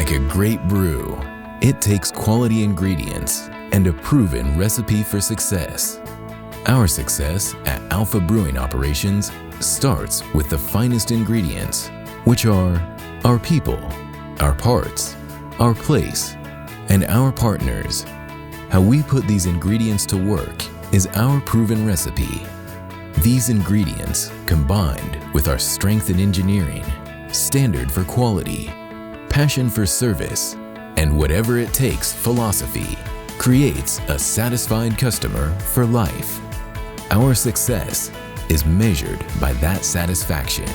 Like a great brew, it takes quality ingredients and a proven recipe for success. Our success at Alpha Brewing Operations starts with the finest ingredients, which are our people, our parts, our place, and our partners. How we put these ingredients to work is our proven recipe. These ingredients, combined with our strength in engineering, standard for quality, passion for service, and whatever it takes philosophy, creates a satisfied customer for life. Our success is measured by that satisfaction.